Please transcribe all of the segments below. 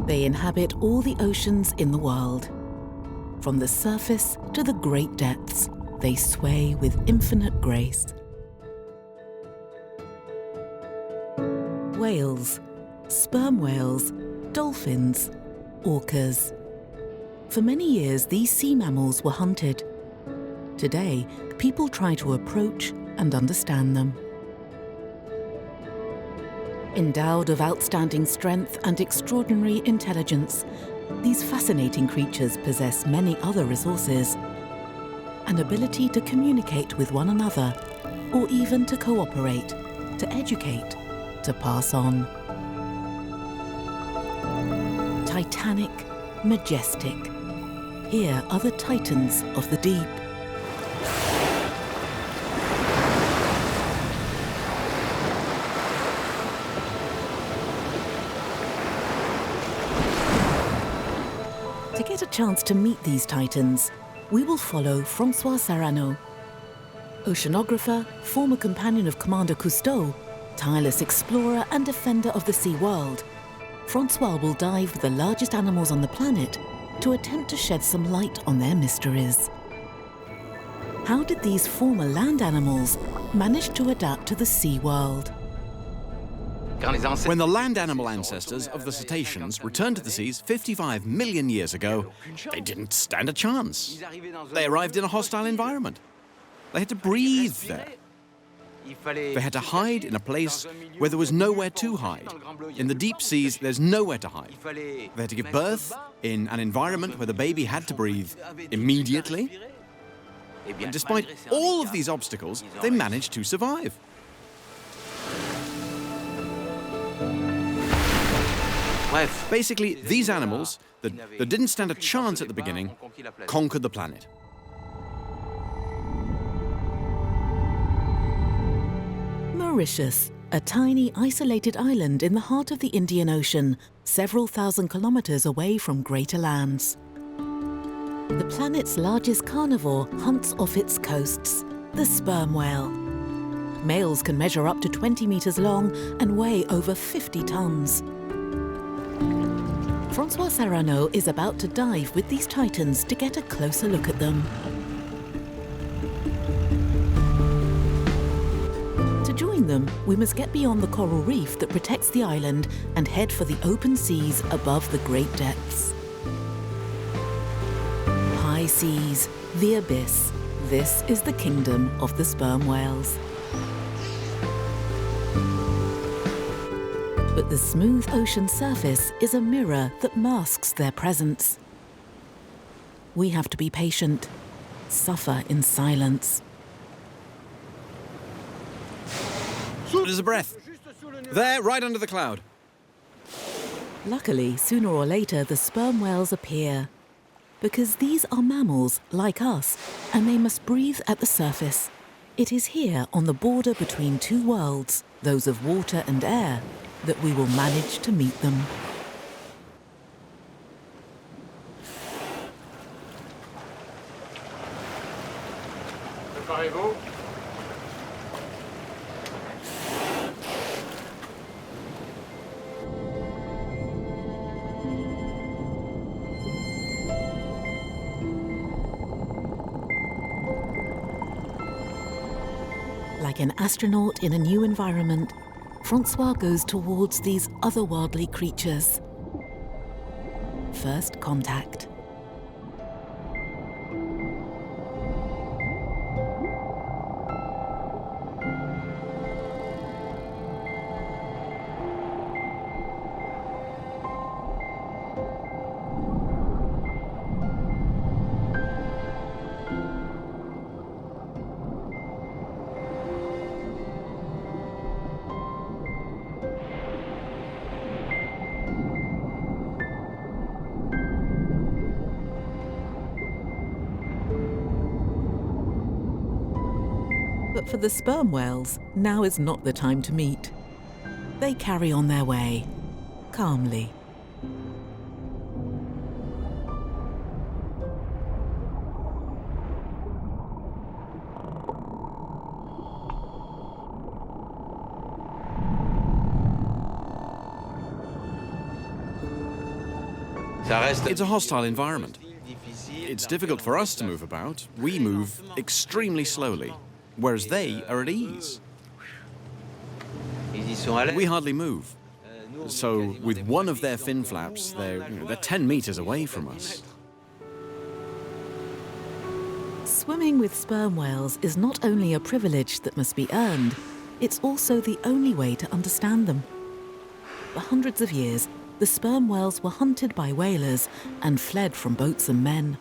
They inhabit all the oceans in the world. From the surface to the great depths, they sway with infinite grace. Whales, sperm whales, dolphins, orcas. For many years, these sea mammals were hunted. Today, people try to approach and understand them. Endowed of outstanding strength and extraordinary intelligence, these fascinating creatures possess many other resources. An ability to communicate with one another, or even to cooperate, to educate, to pass on. Titanic, majestic. Here are the titans of the deep. To get a chance to meet these titans, we will follow François Sarano. Oceanographer, former companion of Commander Cousteau, tireless explorer and defender of the sea world, François will dive with the largest animals on the planet to attempt to shed some light on their mysteries. How did these former land animals manage to adapt to the sea world? When the land animal ancestors of the cetaceans returned to the seas 55 million years ago, they didn't stand a chance. They arrived in a hostile environment. They had to breathe there. They had to hide in a place where there was nowhere to hide. In the deep seas, there's nowhere to hide. They had to give birth in an environment where the baby had to breathe immediately. And despite all of these obstacles, they managed to survive. Basically, these animals that didn't stand a chance at the beginning conquered the planet. Mauritius, a tiny isolated island in the heart of the Indian Ocean, several thousand kilometers away from greater lands. The planet's largest carnivore hunts off its coasts, the sperm whale. Males can measure up to 20 meters long and weigh over 50 tons. François Sarano is about to dive with these titans to get a closer look at them. To join them, we must get beyond the coral reef that protects the island and head for the open seas above the great depths. High seas, the abyss. This is the kingdom of the sperm whales. But the smooth ocean surface is a mirror that masks their presence. We have to be patient, suffer in silence. There's a breath. There, right under the cloud. Luckily, sooner or later, the sperm whales appear. Because these are mammals like us, and they must breathe at the surface. It is here, on the border between two worlds, those of water and air, that we will manage to meet them. Préparez-vous. Like an astronaut in a new environment, François goes towards these otherworldly creatures. First contact. But for the sperm whales, now is not the time to meet. They carry on their way, calmly. It's a hostile environment. It's difficult for us to move about. We move extremely slowly, whereas they are at ease. We hardly move. So with one of their fin flaps, they're 10 meters away from us. Swimming with sperm whales is not only a privilege that must be earned, it's also the only way to understand them. For hundreds of years, the sperm whales were hunted by whalers and fled from boats and men.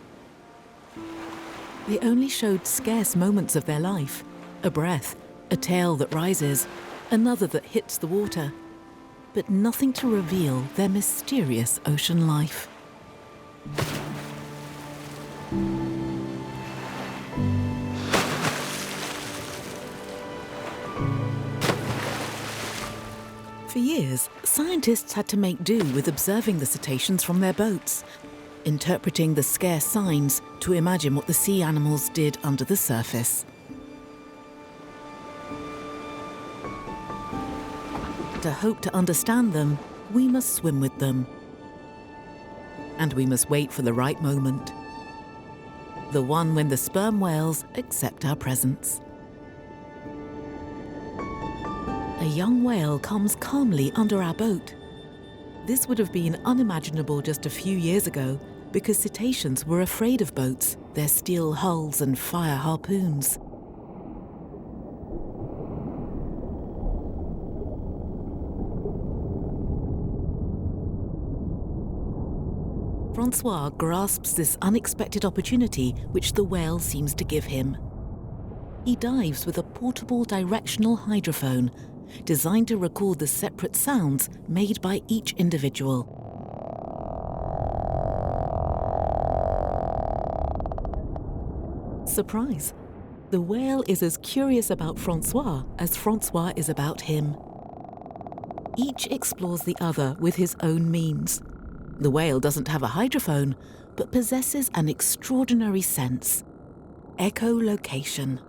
They only showed scarce moments of their life, a breath, a tail that rises, another that hits the water, but nothing to reveal their mysterious ocean life. For years, scientists had to make do with observing the cetaceans from their boats, interpreting the scarce signs to imagine what the sea animals did under the surface. To hope to understand them, we must swim with them. And we must wait for the right moment. The one when the sperm whales accept our presence. A young whale comes calmly under our boat. This would have been unimaginable just a few years ago because cetaceans were afraid of boats, their steel hulls and fire harpoons. François grasps this unexpected opportunity which the whale seems to give him. He dives with a portable directional hydrophone designed to record the separate sounds made by each individual. Surprise! The whale is as curious about François as François is about him. Each explores the other with his own means. The whale doesn't have a hydrophone, but possesses an extraordinary sense: echolocation.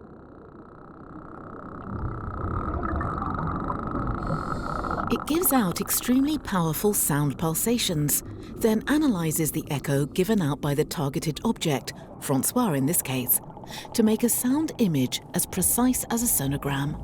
It gives out extremely powerful sound pulsations, then analyzes the echo given out by the targeted object, François in this case, to make a sound image as precise as a sonogram.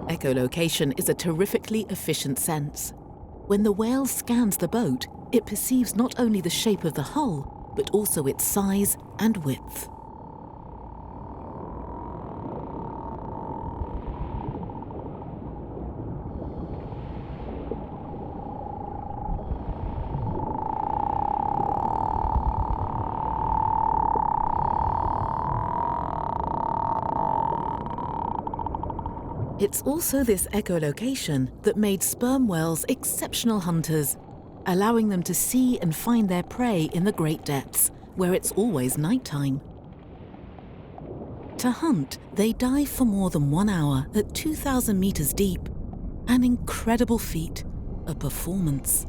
Echolocation is a terrifically efficient sense. When the whale scans the boat, it perceives not only the shape of the hull, but also its size and width. It's also this echolocation that made sperm whales exceptional hunters, allowing them to see and find their prey in the great depths, where it's always nighttime. To hunt, they dive for more than 1 hour at 2,000 meters deep. An incredible feat, a performance.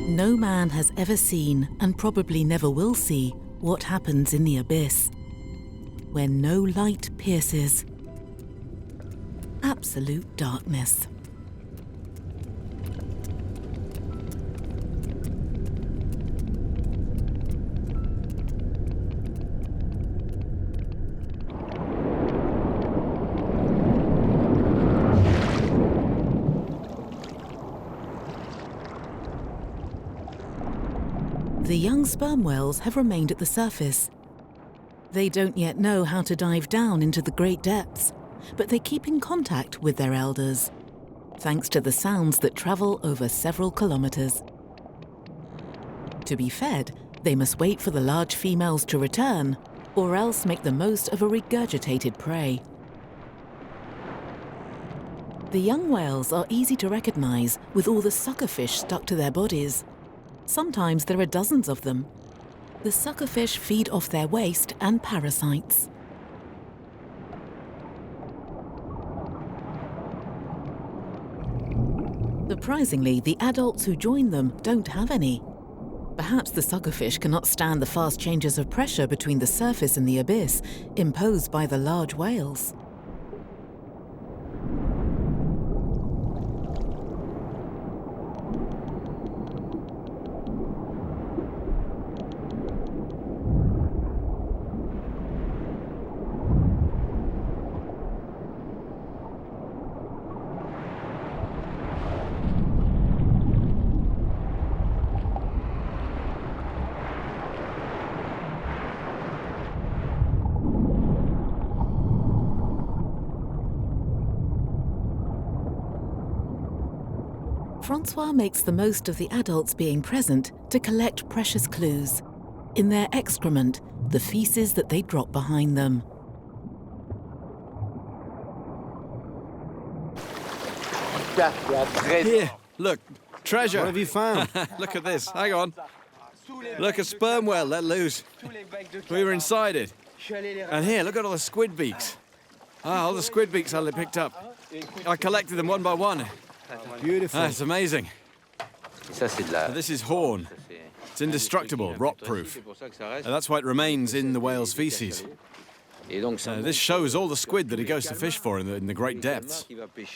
No man has ever seen, and probably never will see, what happens in the abyss. When no light pierces. Absolute darkness. The young sperm whales have remained at the surface. They don't yet know how to dive down into the great depths, but they keep in contact with their elders, thanks to the sounds that travel over several kilometers. To be fed, they must wait for the large females to return, or else make the most of a regurgitated prey. The young whales are easy to recognize with all the suckerfish stuck to their bodies. Sometimes there are dozens of them. The suckerfish feed off their waste and parasites. Surprisingly, the adults who join them don't have any. Perhaps the suckerfish cannot stand the fast changes of pressure between the surface and the abyss imposed by the large whales. François makes the most of the adults being present to collect precious clues. In their excrement, the feces that they drop behind them. Here, look, treasure. What have you found? Look at this, hang on. Look, a sperm whale let loose. We were inside it. And here, look at all the squid beaks. Ah, all the squid beaks I picked up. I collected them one by one. Beautiful. Ah, it's amazing. This is horn. It's indestructible, rot-proof. That's why it remains in the whale's feces. This shows all the squid that he goes to fish for in the great depths.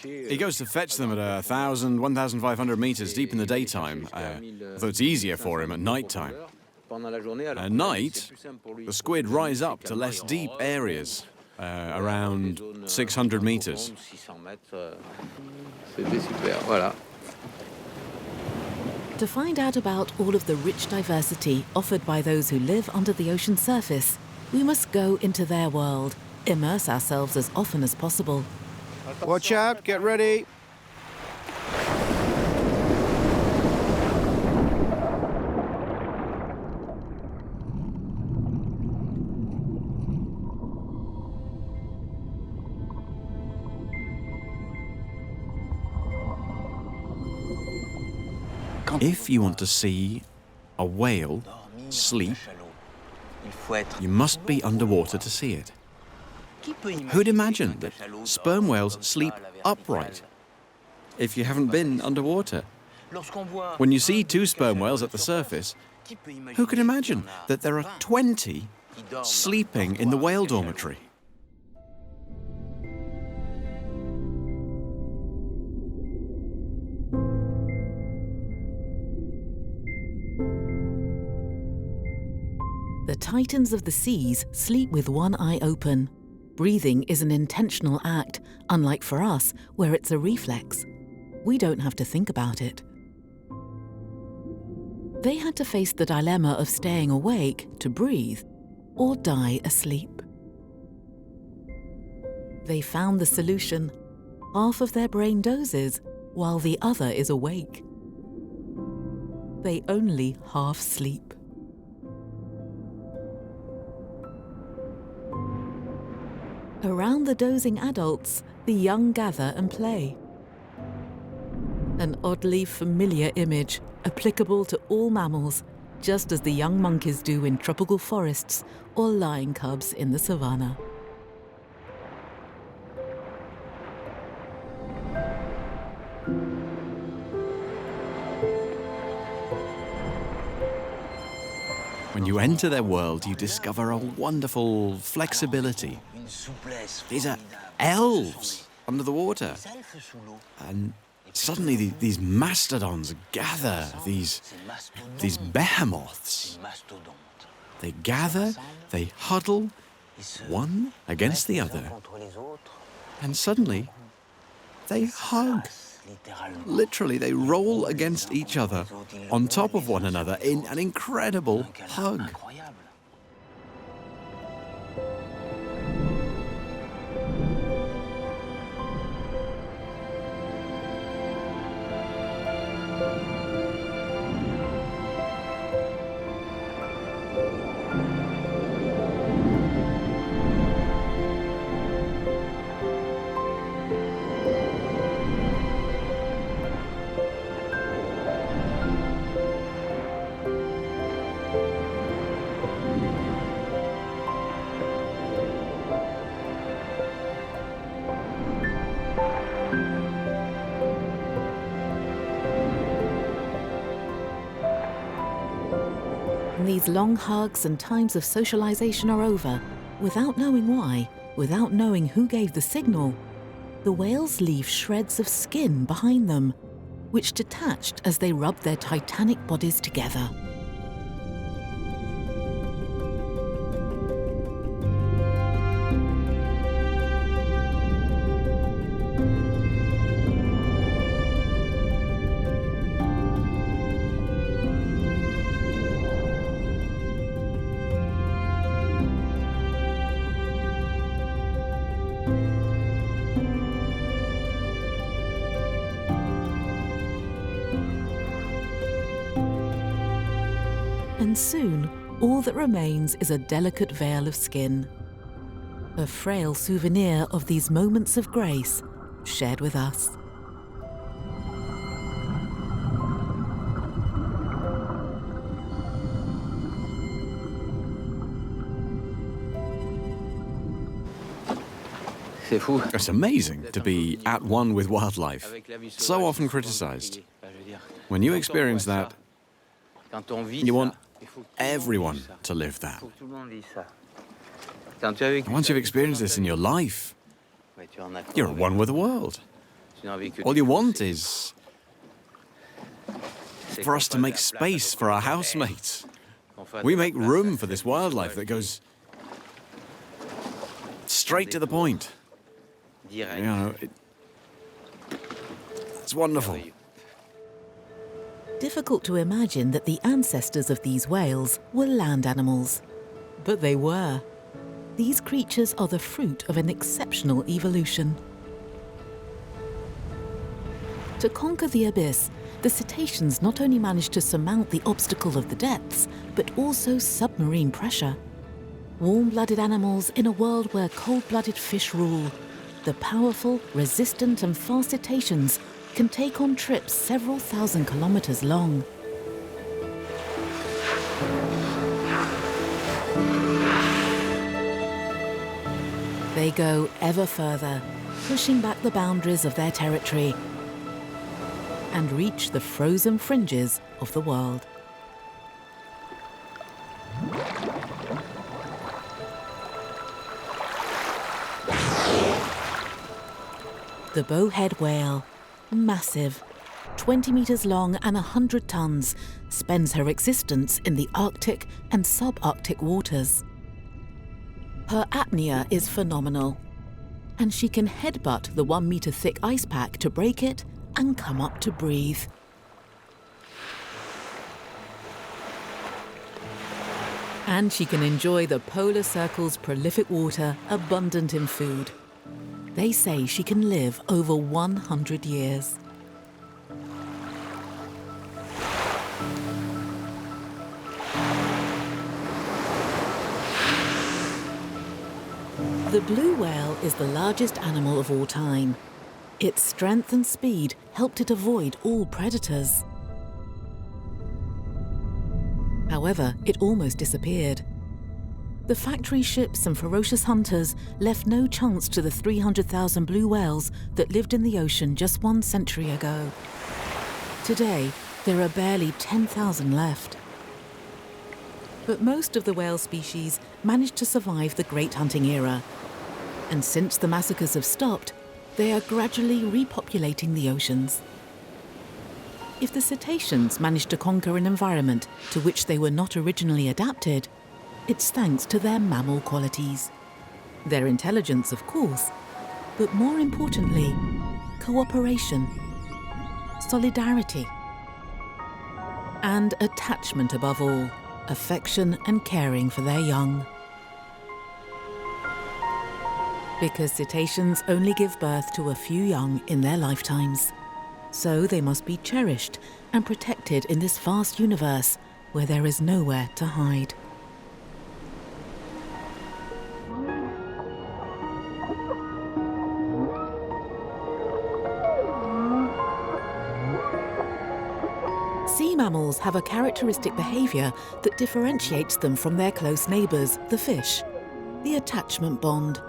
He goes to fetch them at 1,000, 1,500 meters deep in the daytime, though it's easier for him at night time. At night, the squid rise up to less deep areas, around 600 meters. To find out about all of the rich diversity offered by those who live under the ocean surface, we must go into their world, immerse ourselves as often as possible. Watch out, get ready. If you want to see a whale sleep, you must be underwater to see it. Who'd imagine that sperm whales sleep upright if you haven't been underwater? When you see two sperm whales at the surface, who can imagine that there are 20 sleeping in the whale dormitory? The titans of the seas sleep with one eye open. Breathing is an intentional act, unlike for us, where it's a reflex. We don't have to think about it. They had to face the dilemma of staying awake to breathe or die asleep. They found the solution. Half of their brain dozes while the other is awake. They only half sleep. Around the dozing adults, the young gather and play. An oddly familiar image, applicable to all mammals, just as the young monkeys do in tropical forests or lion cubs in the savannah. When you enter their world, you discover a wonderful flexibility. These are elves under the water. And suddenly these mastodons gather, these behemoths. They gather, they huddle, one against the other. And suddenly, they hug. Literally, they roll against each other, on top of one another, in an incredible hug. These long hugs and times of socialization are over, without knowing why, without knowing who gave the signal, the whales leave shreds of skin behind them, which detached as they rubbed their titanic bodies together. And soon, all that remains is a delicate veil of skin. A frail souvenir of these moments of grace shared with us. It's amazing to be at one with wildlife, so often criticized. When you experience that, you want everyone to live that. And once you've experienced this in your life, you're at one with the world. All you want is for us to make space for our housemates. We make room for this wildlife that goes straight to the point. You know, it's wonderful. Difficult to imagine that the ancestors of these whales were land animals. But they were. These creatures are the fruit of an exceptional evolution. To conquer the abyss, the cetaceans not only managed to surmount the obstacle of the depths, but also submarine pressure. Warm-blooded animals in a world where cold-blooded fish rule. The powerful, resistant and fast cetaceans can take on trips several thousand kilometers long. They go ever further, pushing back the boundaries of their territory and reach the frozen fringes of the world. The bowhead whale, massive, 20 meters long and 100 tons, spends her existence in the Arctic and subarctic waters. Her apnea is phenomenal, and she can headbutt the 1 meter thick ice pack to break it and come up to breathe. And she can enjoy the polar circle's prolific water, abundant in food. They say she can live over 100 years. The blue whale is the largest animal of all time. Its strength and speed helped it avoid all predators. However, it almost disappeared. The factory ships and ferocious hunters left no chance to the 300,000 blue whales that lived in the ocean just 1 century ago. Today, there are barely 10,000 left. But most of the whale species managed to survive the great hunting era. And since the massacres have stopped, they are gradually repopulating the oceans. If the cetaceans managed to conquer an environment to which they were not originally adapted, it's thanks to their mammal qualities. Their intelligence, of course, but more importantly, cooperation. solidarity, and attachment above all, affection and caring for their young. Because cetaceans only give birth to a few young in their lifetimes. So they must be cherished and protected in this vast universe where there is nowhere to hide. Sea mammals have a characteristic behavior that differentiates them from their close neighbors, the fish, the attachment bond.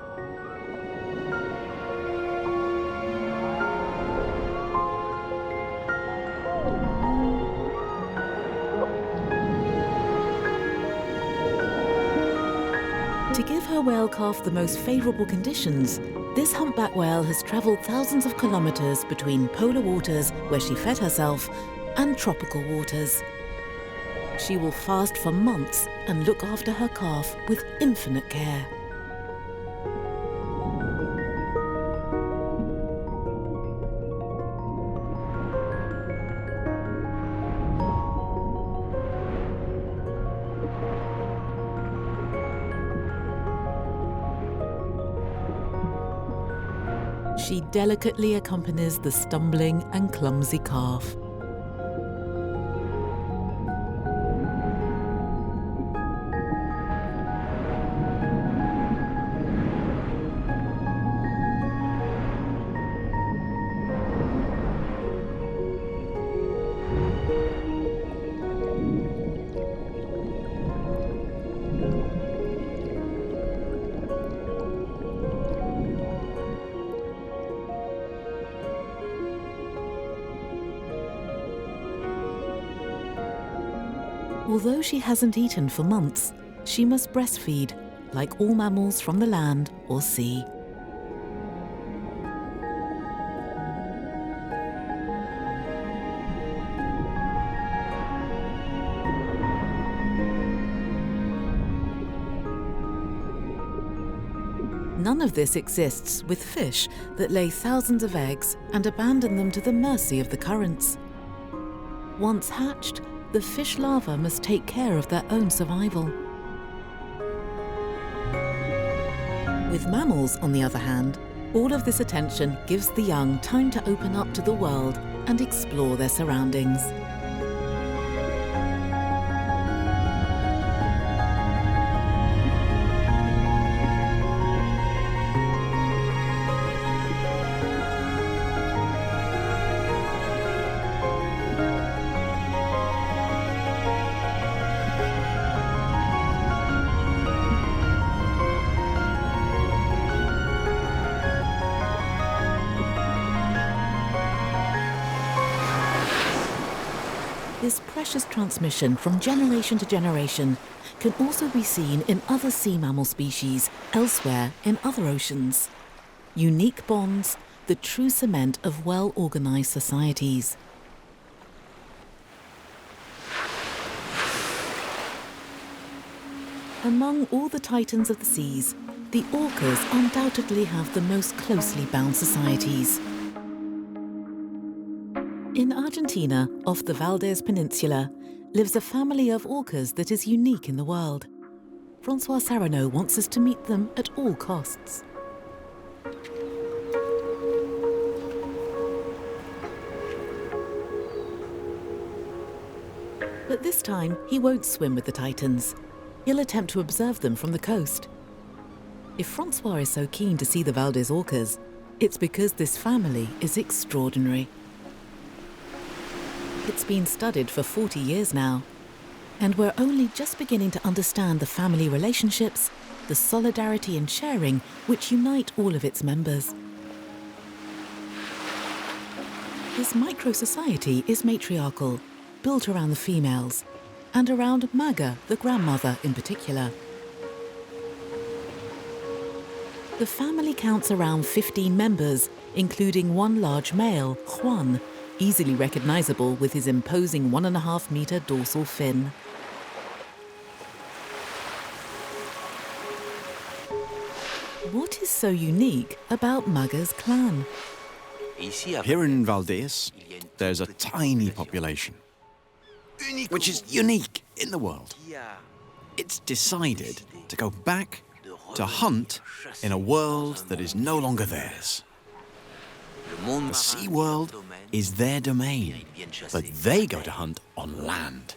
To give her whale calf the most favourable conditions, this humpback whale has travelled thousands of kilometres between polar waters, where she fed herself, and tropical waters. She will fast for months and look after her calf with infinite care. She delicately accompanies the stumbling and clumsy calf. Although she hasn't eaten for months, she must breastfeed, like all mammals from the land or sea. None of this exists with fish that lay thousands of eggs and abandon them to the mercy of the currents. Once hatched, the fish larvae must take care of their own survival. With mammals, on the other hand, all of this attention gives the young time to open up to the world and explore their surroundings. This precious transmission from generation to generation can also be seen in other sea mammal species elsewhere in other oceans. Unique bonds, the true cement of well-organized societies. Among all the titans of the seas, the orcas undoubtedly have the most closely bound societies. In Argentina, off the Valdés Peninsula, lives a family of orcas that is unique in the world. François Sarano wants us to meet them at all costs. But this time, he won't swim with the titans. He'll attempt to observe them from the coast. If François is so keen to see the Valdés orcas, it's because this family is extraordinary. It's been studied for 40 years now, and we're only just beginning to understand the family relationships, the solidarity and sharing which unite all of its members. This micro-society is matriarchal, built around the females, and around Maga, the grandmother in particular. The family counts around 15 members, including one large male, Juan, easily recognizable with his imposing 1.5-meter dorsal fin. What is so unique about Maga's clan? Here in Valdés, there's a tiny population, which is unique in the world. It's decided to go back to hunt in a world that is no longer theirs. The sea world is their domain, but they go to hunt on land.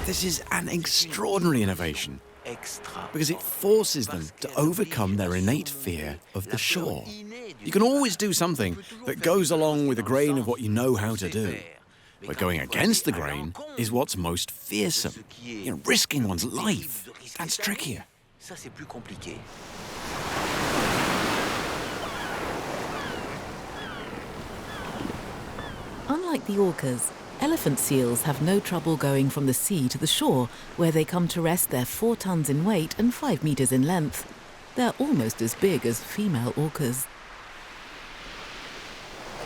This is an extraordinary innovation because it forces them to overcome their innate fear of the shore. You can always do something that goes along with the grain of what you know how to do. But going against the grain is what's most fearsome. Risking one's life, that's trickier. Unlike the orcas, elephant seals have no trouble going from the sea to the shore, where they come to rest their 4 tons in weight and 5 meters in length. They're almost as big as female orcas.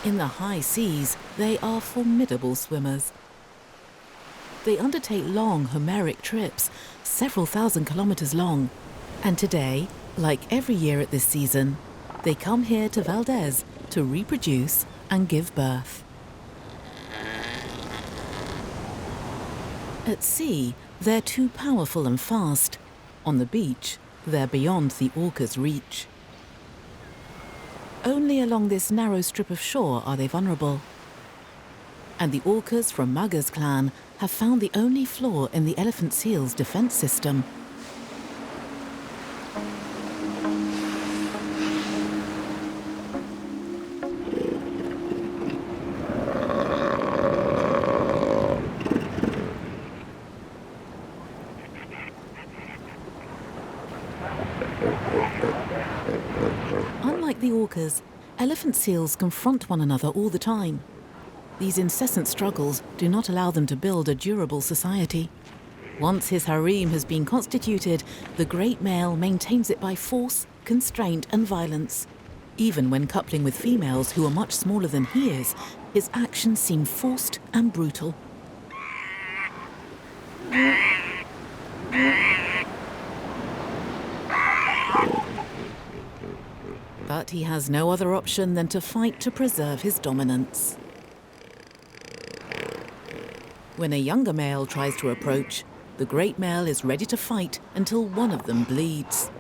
In the high seas, they are formidable swimmers. They undertake long Homeric trips, several thousand kilometers long. And today, like every year at this season, they come here to Valdez to reproduce and give birth. At sea, they're too powerful and fast. On the beach, they're beyond the orca's reach. Only along this narrow strip of shore are they vulnerable. And the orcas from Maga's clan have found the only flaw in the elephant seal's defense system. Unlike the orcas, elephant seals confront one another all the time. These incessant struggles do not allow them to build a durable society. Once his harem has been constituted, the great male maintains it by force, constraint, and violence. Even when coupling with females who are much smaller than he is, his actions seem forced and brutal. But he has no other option than to fight to preserve his dominance. When a younger male tries to approach, the great male is ready to fight until one of them bleeds.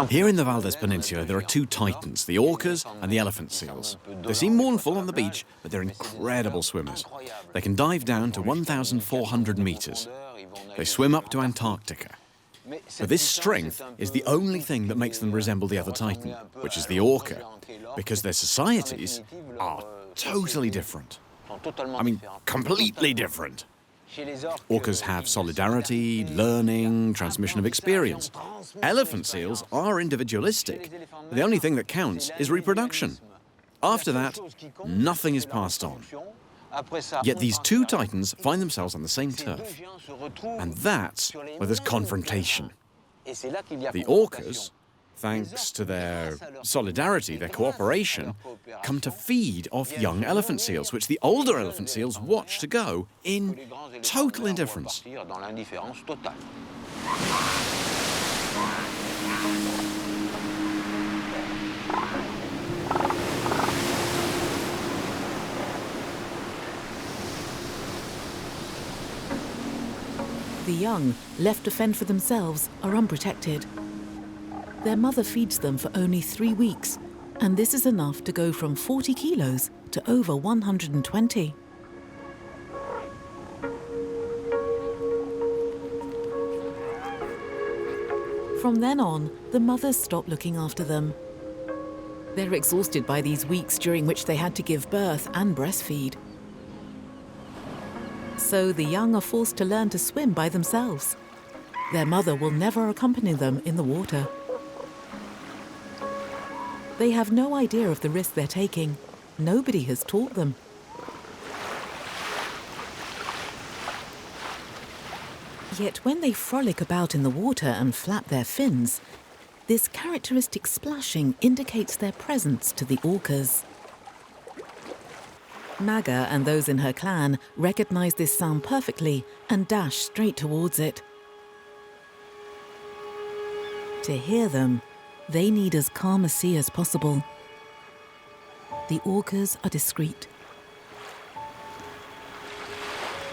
Here in the Valdés Peninsula, there are 2 titans, the orcas and the elephant seals. They seem mournful on the beach, but they're incredible swimmers. They can dive down to 1,400 meters. They swim up to Antarctica. But this strength is the only thing that makes them resemble the other titan, which is the orca, because their societies are totally different. I mean, completely different. Orcas have solidarity, learning, transmission of experience. Elephant seals are individualistic. The only thing that counts is reproduction. After that, nothing is passed on. Yet these 2 titans find themselves on the same turf. And that's where there's confrontation. The orcas, thanks to their solidarity, their cooperation, come to feed off young elephant seals, which the older elephant seals watch to go in total indifference. The young, left to fend for themselves, are unprotected. Their mother feeds them for only 3 weeks, and this is enough to go from 40 kilos to over 120. From then on, the mothers stop looking after them. They're exhausted by these weeks during which they had to give birth and breastfeed. So the young are forced to learn to swim by themselves. Their mother will never accompany them in the water. They have no idea of the risk they're taking. Nobody has taught them. Yet when they frolic about in the water and flap their fins, this characteristic splashing indicates their presence to the orcas. Maga and those in her clan recognize this sound perfectly and dash straight towards it. To hear them, they need as calm a sea as possible. The orcas are discreet.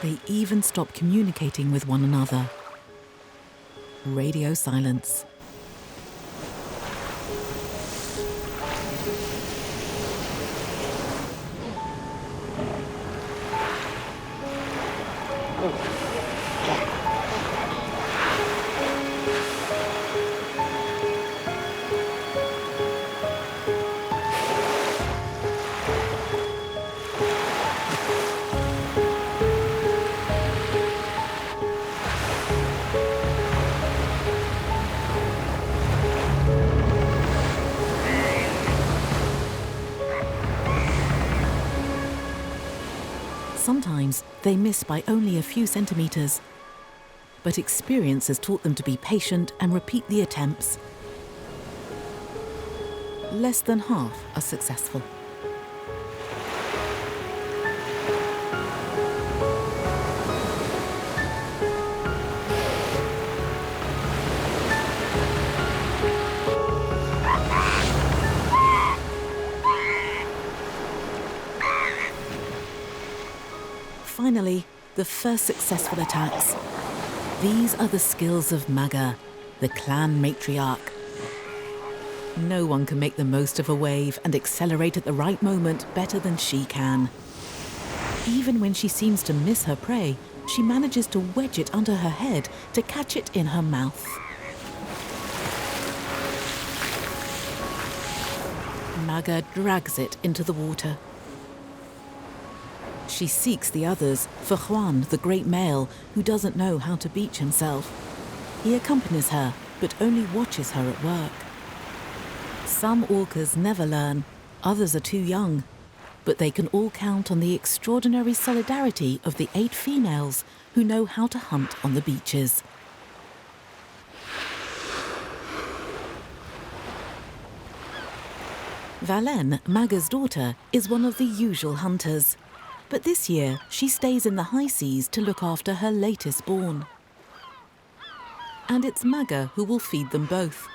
They even stop communicating with one another. Radio silence. Sometimes they miss by only a few centimeters, but experience has taught them to be patient and repeat the attempts. Less than half are successful. Finally, the first successful attacks. These are the skills of Maga, the clan matriarch. No one can make the most of a wave and accelerate at the right moment better than she can. Even when she seems to miss her prey, she manages to wedge it under her head to catch it in her mouth. Maga drags it into the water. She seeks the others for Juan, the great male, who doesn't know how to beach himself. He accompanies her, but only watches her at work. Some orcas never learn, others are too young, but they can all count on the extraordinary solidarity of the 8 females who know how to hunt on the beaches. Valene, Maga's daughter, is one of the usual hunters. But this year, she stays in the high seas to look after her latest born. And it's Maga who will feed them both.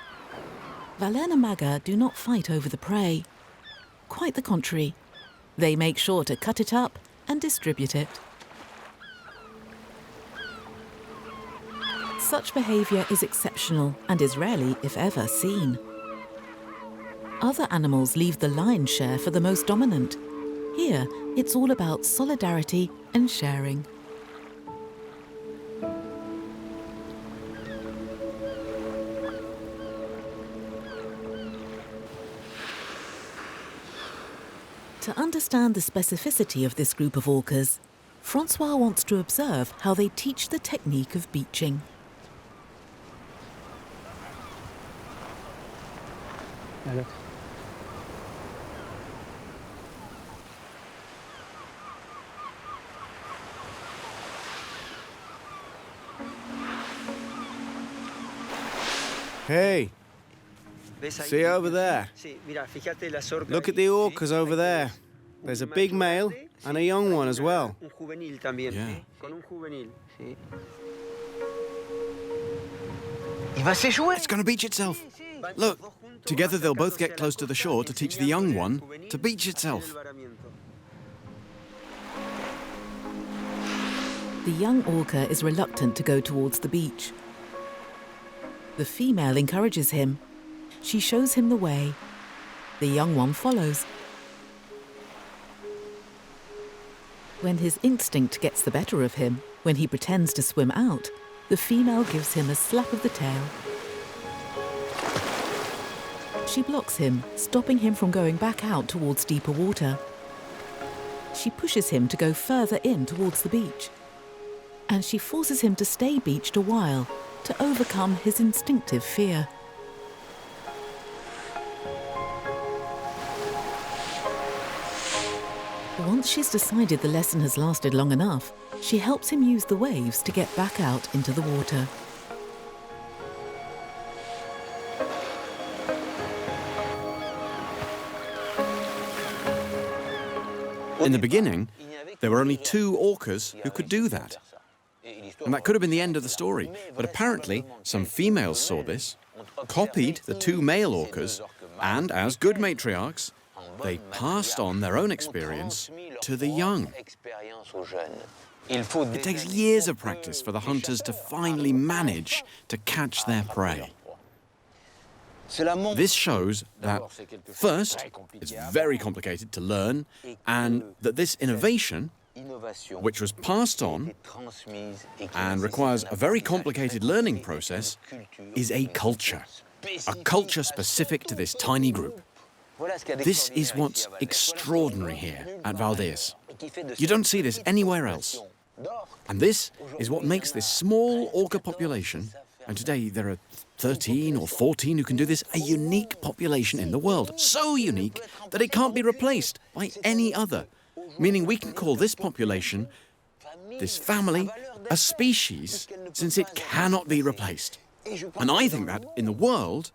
Valene and Maga do not fight over the prey. Quite the contrary. They make sure to cut it up and distribute it. Such behaviour is exceptional and is rarely, if ever, seen. Other animals leave the lion's share for the most dominant. Here, it's all about solidarity and sharing. To understand the specificity of this group of orcas, François wants to observe how they teach the technique of beaching. Hey, see over there? Look at the orcas over there. There's a big male and a young one as well. Yeah. It's going to beach itself. Look, together they'll both get close to the shore to teach the young one to beach itself. The young orca is reluctant to go towards the beach. The female encourages him. She shows him the way. The young one follows. When his instinct gets the better of him, when he pretends to swim out, the female gives him a slap of the tail. She blocks him, stopping him from going back out towards deeper water. She pushes him to go further in towards the beach. And she forces him to stay beached a while to overcome his instinctive fear. Once she's decided the lesson has lasted long enough, she helps him use the waves to get back out into the water. In the beginning, there were only 2 orcas who could do that. And that could have been the end of the story. But apparently, some females saw this, copied the 2 male orcas, and as good matriarchs, they passed on their own experience to the young. It takes years of practice for the hunters to finally manage to catch their prey. This shows that, first, it's very complicated to learn, and that this innovation, which was passed on and requires a very complicated learning process, is a culture specific to this tiny group. This is what's extraordinary here at Valdés. You don't see this anywhere else. And this is what makes this small orca population, and today there are 13 or 14 who can do this, a unique population in the world. So unique that it can't be replaced by any other. Meaning we can call this population, this family, a species, since it cannot be replaced. And I think that in the world,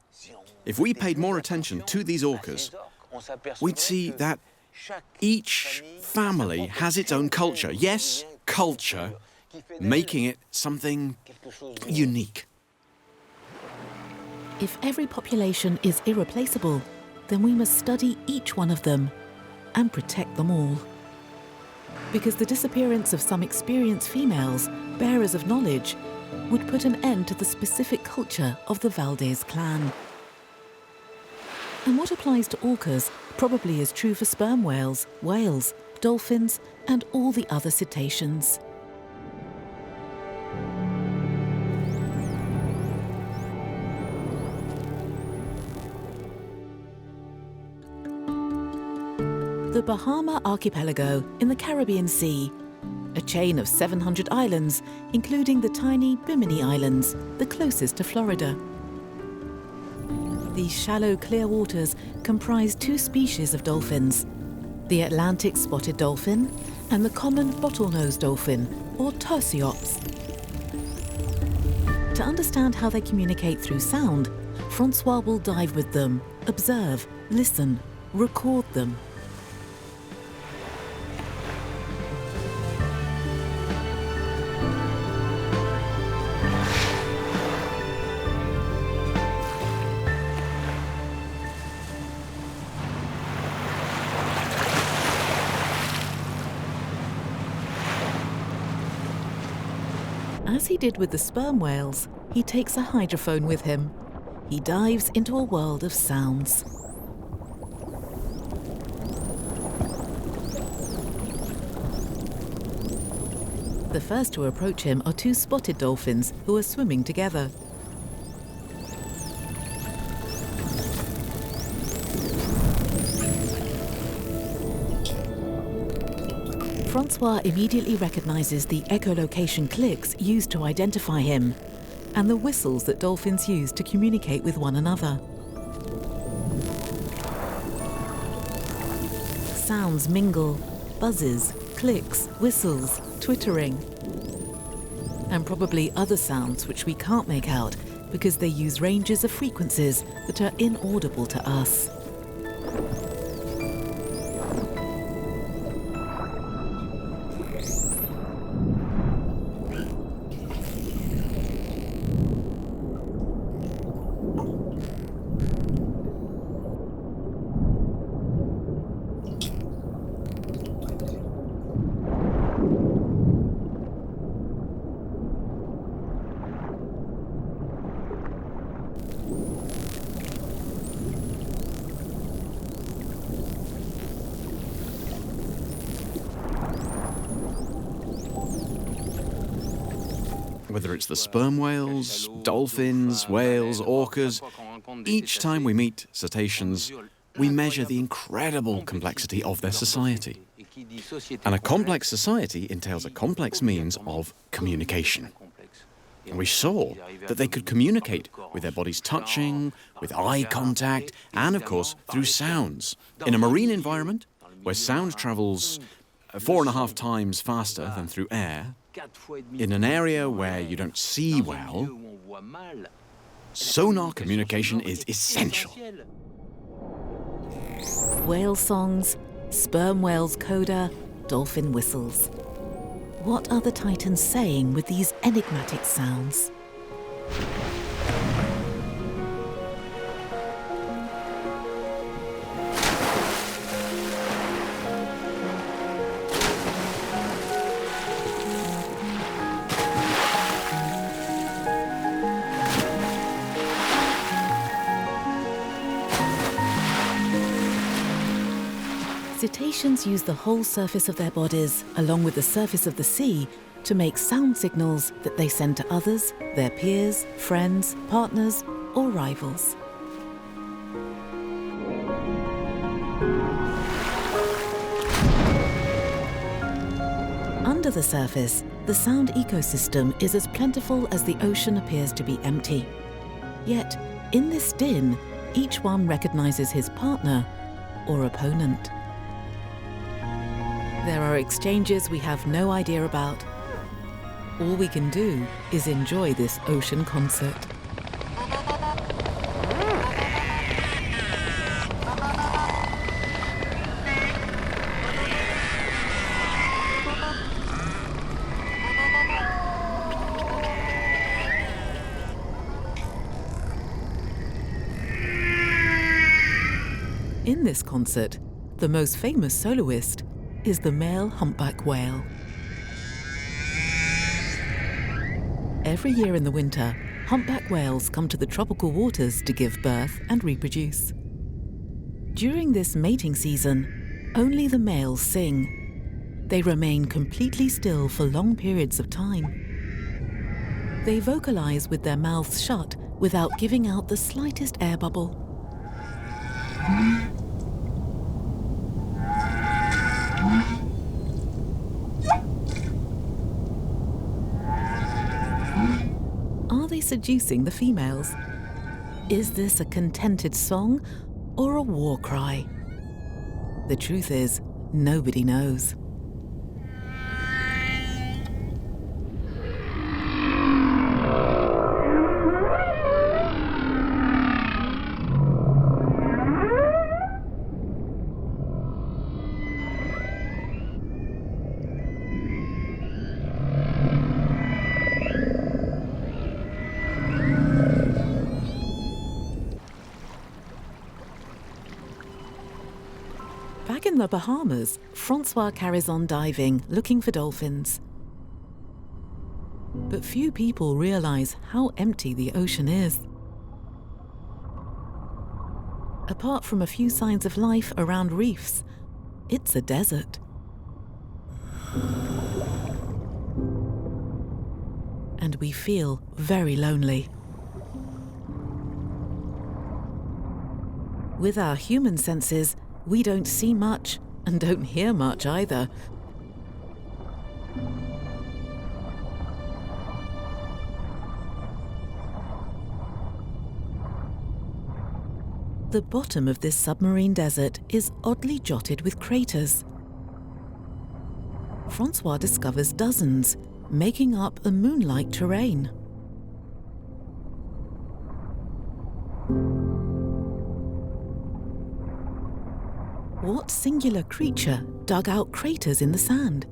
if we paid more attention to these orcas, we'd see that each family has its own culture. Yes, culture, making it something unique. If every population is irreplaceable, then we must study each one of them and protect them all. Because the disappearance of some experienced females, bearers of knowledge, would put an end to the specific culture of the Valdés clan. And what applies to orcas probably is true for sperm whales, whales, dolphins, and all the other cetaceans. The Bahama Archipelago in the Caribbean Sea, a chain of 700 islands, including the tiny Bimini Islands, the closest to Florida. These shallow, clear waters comprise 2 species of dolphins, the Atlantic spotted dolphin and the common bottlenose dolphin, or Tursiops. To understand how they communicate through sound, François will dive with them, observe, listen, record them. As he did with the sperm whales, he takes a hydrophone with him. He dives into a world of sounds. The first to approach him are 2 spotted dolphins who are swimming together. François immediately recognizes the echolocation clicks used to identify him and the whistles that dolphins use to communicate with one another. Sounds mingle, buzzes, clicks, whistles, twittering, and probably other sounds which we can't make out because they use ranges of frequencies that are inaudible to us. Whether it's the sperm whales, dolphins, whales, orcas, each time we meet cetaceans, we measure the incredible complexity of their society. And a complex society entails a complex means of communication. And we saw that they could communicate with their bodies touching, with eye contact, and of course through sounds. In a marine environment, where sound travels 4.5 times faster than through air, in an area where you don't see well, sonar communication is essential. Whale songs, sperm whales' coda, dolphin whistles. What are the titans saying with these enigmatic sounds? Cetaceans use the whole surface of their bodies, along with the surface of the sea, to make sound signals that they send to others, their peers, friends, partners, or rivals. Under the surface, the sound ecosystem is as plentiful as the ocean appears to be empty. Yet, in this din, each one recognizes his partner or opponent. There are exchanges we have no idea about. All we can do is enjoy this ocean concert. In this concert, the most famous soloist is the male humpback whale. Every year in the winter, humpback whales come to the tropical waters to give birth and reproduce. During this mating season, only the males sing. They remain completely still for long periods of time. They vocalize with their mouths shut without giving out the slightest air bubble. Are they seducing the females? Is this a contented song or a war cry? The truth is, nobody knows. Back in the Bahamas, François carries on diving, looking for dolphins. But few people realize how empty the ocean is. Apart from a few signs of life around reefs, it's a desert. And we feel very lonely. With our human senses, we don't see much and don't hear much either. The bottom of this submarine desert is oddly jotted with craters. François discovers dozens, making up a moon-like terrain. What singular creature dug out craters in the sand?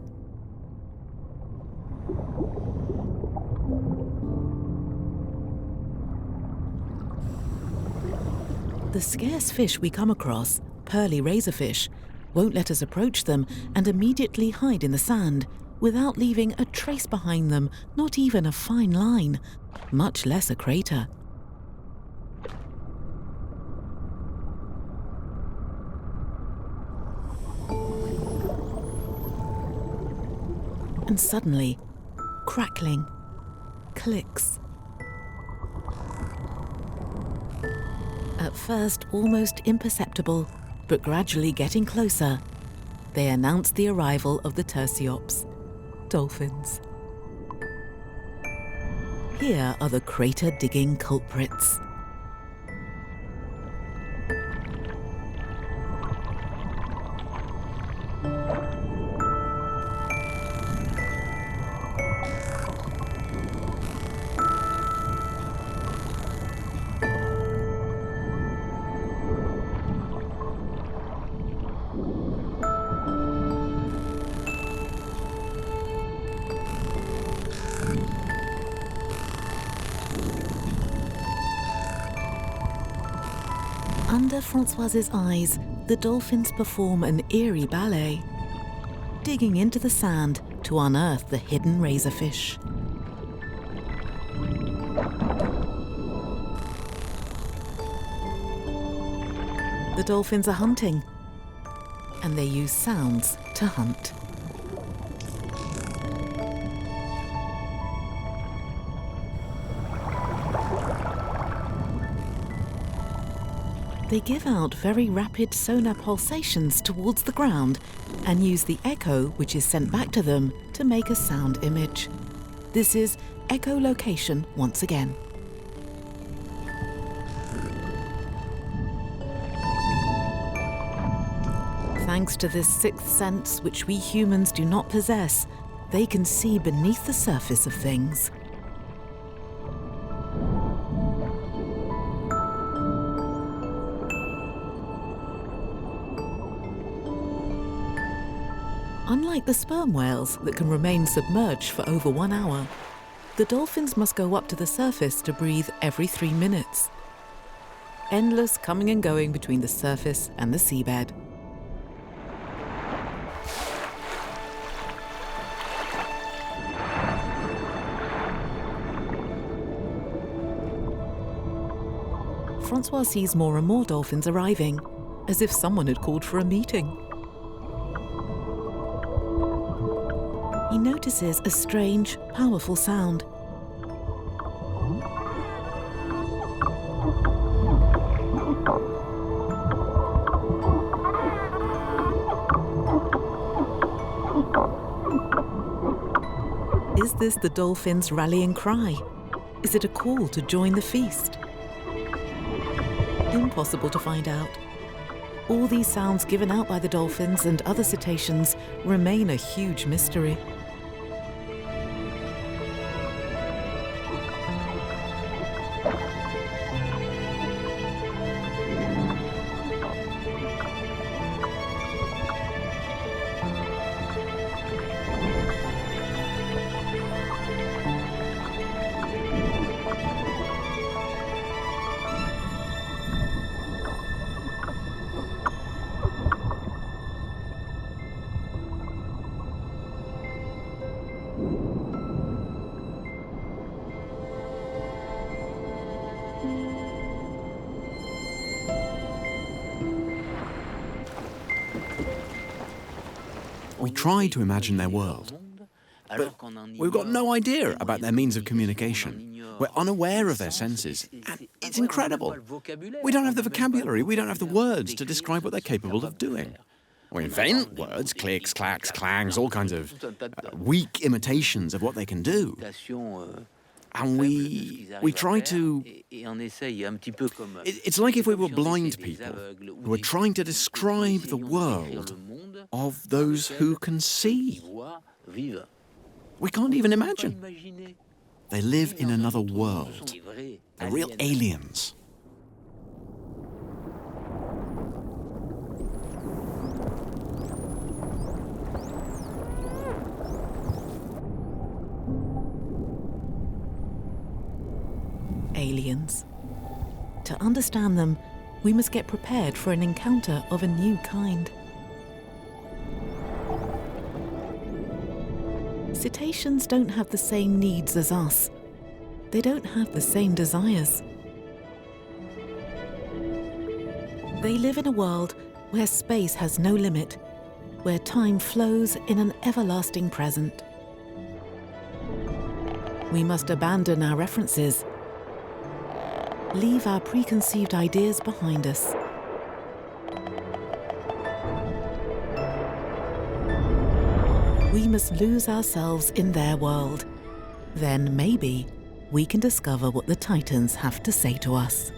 The scarce fish we come across, pearly razorfish, won't let us approach them and immediately hide in the sand without leaving a trace behind them, not even a fine line, much less a crater. And suddenly, crackling, clicks. At first almost imperceptible, but gradually getting closer, they announce the arrival of the tersiops, dolphins. Here are the crater-digging culprits. Under Françoise's eyes, the dolphins perform an eerie ballet, digging into the sand to unearth the hidden razorfish. The dolphins are hunting, and they use sounds to hunt. They give out very rapid sonar pulsations towards the ground and use the echo which is sent back to them to make a sound image. This is echolocation once again. Thanks to this sixth sense which we humans do not possess, they can see beneath the surface of things. Unlike the sperm whales that can remain submerged for over 1 hour, the dolphins must go up to the surface to breathe every 3 minutes. Endless coming and going between the surface and the seabed. François sees more and more dolphins arriving, as if someone had called for a meeting. He notices a strange, powerful sound. Is this the dolphins' rallying cry? Is it a call to join the feast? Impossible to find out. All these sounds given out by the dolphins and other cetaceans remain a huge mystery. We try to imagine their world, but we've got no idea about their means of communication. We're unaware of their senses, and it's incredible. We don't have the vocabulary, we don't have the words to describe what they're capable of doing. We invent words, clicks, clacks, clangs, all kinds of weak imitations of what they can do. And we try to... It's like if we were blind people who were trying to describe the world of those who can see. We can't even imagine. They live in another world. They're real aliens. Aliens. To understand them, we must get prepared for an encounter of a new kind. Cetaceans don't have the same needs as us. They don't have the same desires. They live in a world where space has no limit, where time flows in an everlasting present. We must abandon our references, leave our preconceived ideas behind us. We must lose ourselves in their world. Then maybe we can discover what the Titans have to say to us.